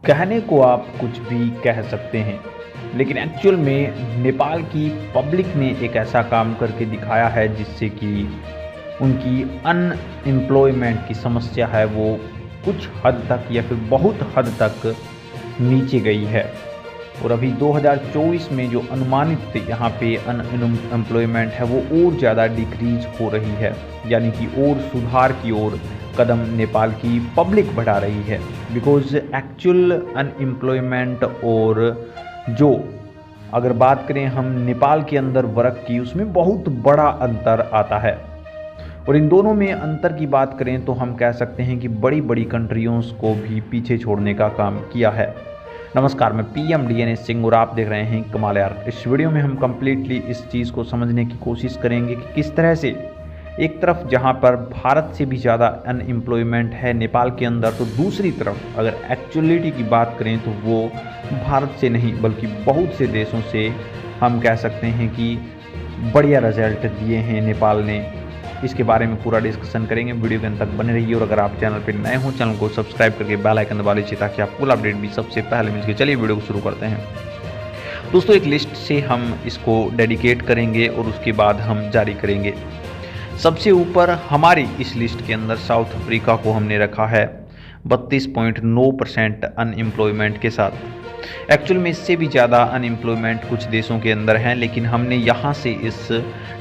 कहने को आप कुछ भी कह सकते हैं, लेकिन एक्चुअल में नेपाल की पब्लिक ने एक ऐसा काम करके दिखाया है जिससे कि उनकी अनएम्प्लॉयमेंट की समस्या है वो कुछ हद तक या फिर बहुत हद तक नीचे गई है। और अभी 2024 में जो अनुमानित यहाँ पे अनएम्प्लॉयमेंट है वो और ज़्यादा डिक्रीज हो रही है, यानी कि और सुधार की ओर कदम नेपाल की पब्लिक बढ़ा रही है। बिकॉज एक्चुअल अनएम्प्लॉयमेंट और जो अगर बात करें हम नेपाल के अंदर वर्क की, उसमें बहुत बड़ा अंतर आता है। और इन दोनों में अंतर की बात करें तो हम कह सकते हैं कि बड़ी बड़ी कंट्रियों को भी पीछे छोड़ने का काम किया है। नमस्कार, मैं पीएम डीएनएस सिंह और आप देख रहे हैं कमाल यार। इस वीडियो में हम कम्प्लीटली इस चीज़ को समझने की कोशिश करेंगे कि किस तरह से एक तरफ जहां पर भारत से भी ज़्यादा अनएम्प्लॉयमेंट है नेपाल के अंदर, तो दूसरी तरफ अगर एक्चुअलिटी की बात करें तो वो भारत से नहीं बल्कि बहुत से देशों से हम कह सकते हैं कि बढ़िया रिजल्ट दिए हैं नेपाल ने। इसके बारे में पूरा डिस्कशन करेंगे, वीडियो के अंत तक बने रहिए। और अगर आप चैनल पर नए हो, चैनल को सब्सक्राइब करके बेल आइकन दबा लीजिए ताकि आप फुल अपडेट भी सबसे पहले मिल सके। चलिए वीडियो को शुरू करते हैं। दोस्तों, एक लिस्ट से हम इसको डेडिकेट करेंगे और उसके बाद हम जारी करेंगे। सबसे ऊपर हमारी इस लिस्ट के अंदर साउथ अफ्रीका को हमने रखा है 32.9% अनएम्प्लॉयमेंट के साथ। एक्चुअल में इससे भी ज़्यादा अनएम्प्लॉयमेंट कुछ देशों के अंदर हैं, लेकिन हमने यहाँ से इस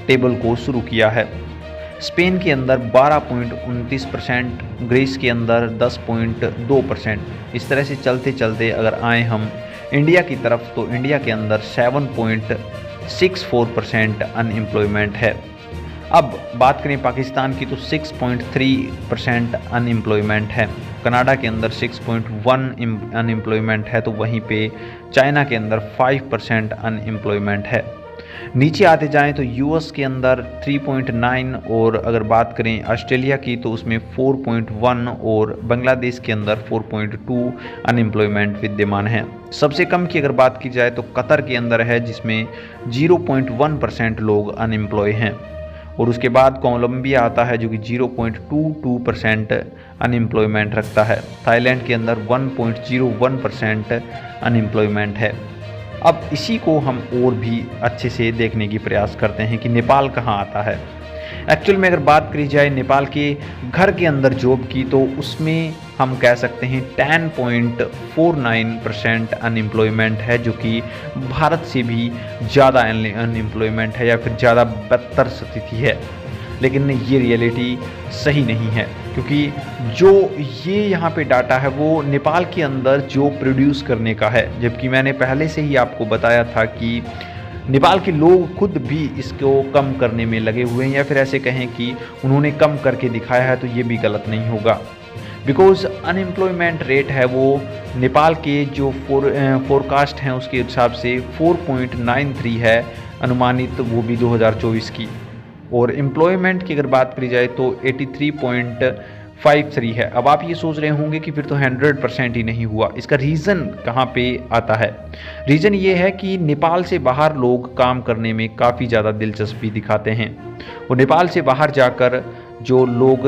टेबल को शुरू किया है। स्पेन के अंदर 12.29%, ग्रीस के अंदर 10.2%। इस तरह से चलते चलते अगर आए हम इंडिया की तरफ तो इंडिया के अंदर 7.64% अनएम्प्लॉयमेंट है। अब बात करें पाकिस्तान की तो 6.3% अनएम्प्लॉयमेंट है। कनाडा के अंदर 6.1 अनएम्प्लॉयमेंट है, तो वहीं पे चाइना के अंदर 5% अनएम्प्लॉयमेंट है। नीचे आते जाएं तो यूएस के अंदर 3.9, और अगर बात करें ऑस्ट्रेलिया की तो उसमें 4.1, और बांग्लादेश के अंदर 4.2 अनएम्प्लॉयमेंट विद्यमान है। सबसे कम की अगर बात की जाए तो कतर के अंदर है जिसमें 0.1% लोग अनएम्प्लॉय हैं। और उसके बाद कोलंबिया आता है जो कि 0.22% अनएम्प्लॉयमेंट रखता है। थाईलैंड के अंदर 1.01% अनएम्प्लॉयमेंट है। अब इसी को हम और भी अच्छे से देखने की प्रयास करते हैं कि नेपाल कहाँ आता है। एक्चुअल में अगर बात करी जाए नेपाल के घर के अंदर जॉब की तो उसमें हम कह सकते हैं 10.49% अनएम्प्लॉयमेंट है, जो कि भारत से भी ज़्यादा अनएम्प्लॉयमेंट है या फिर ज़्यादा बदतर स्थिति है। लेकिन ये रियलिटी सही नहीं है, क्योंकि जो ये यहाँ पे डाटा है वो नेपाल के अंदर जो प्रोड्यूस करने का है, जबकि मैंने पहले से ही आपको बताया था कि नेपाल के लोग खुद भी इसको कम करने में लगे हुए हैं, या फिर ऐसे कहें कि उन्होंने कम करके दिखाया है, तो ये भी गलत नहीं होगा। बिकॉज अनएम्प्लॉयमेंट रेट है वो नेपाल के जो फोरकास्ट हैं उसके हिसाब से 4.93 है अनुमानित, वो भी 2024 की। और एम्प्लॉयमेंट की अगर बात करी जाए तो 83.53 है। अब आप ये सोच रहे होंगे कि फिर तो 100% ही नहीं हुआ। इसका रीज़न कहाँ पे आता है? रीज़न ये है कि नेपाल से बाहर लोग काम करने में काफ़ी ज़्यादा दिलचस्पी दिखाते हैं, और नेपाल से बाहर जाकर जो लोग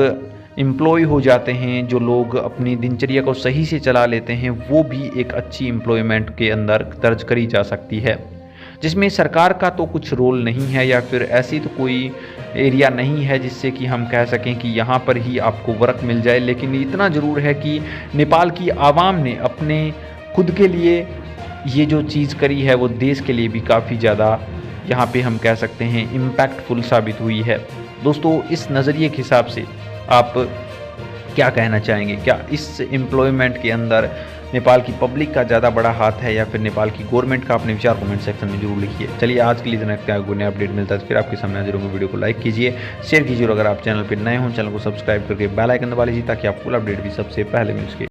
एम्प्लॉय हो जाते हैं, जो लोग अपनी दिनचर्या को सही से चला लेते हैं, वो भी एक अच्छी एम्प्लॉयमेंट के अंदर दर्ज करी जा सकती है, जिसमें सरकार का तो कुछ रोल नहीं है या फिर ऐसी तो कोई एरिया नहीं है जिससे कि हम कह सकें कि यहाँ पर ही आपको वर्क मिल जाए। लेकिन इतना ज़रूर है कि नेपाल की आवाम ने अपने खुद के लिए ये जो चीज़ करी है वो देश के लिए भी काफ़ी ज़्यादा यहाँ पे हम कह सकते हैं इम्पैक्टफुल साबित हुई है। दोस्तों, इस नज़रिए के हिसाब से आप क्या कहना चाहेंगे? क्या इस एम्प्लॉयमेंट के अंदर नेपाल की पब्लिक का ज़्यादा बड़ा हाथ है या फिर नेपाल की गवर्नमेंट का? अपने विचार कमेंट सेक्शन में जरूर लिखिए। चलिए, आज के लिए इतना नया अपडेट मिलता है तो फिर आपके सामने हाजिर होंगे। वीडियो को लाइक कीजिए, शेयर कीजिए, और अगर आप चैनल पर नए हों चैनल को सब्सक्राइब करके बेल आइकन दबा लीजिए ताकि आप फुल अपडेट भी सबसे पहले मिल सके।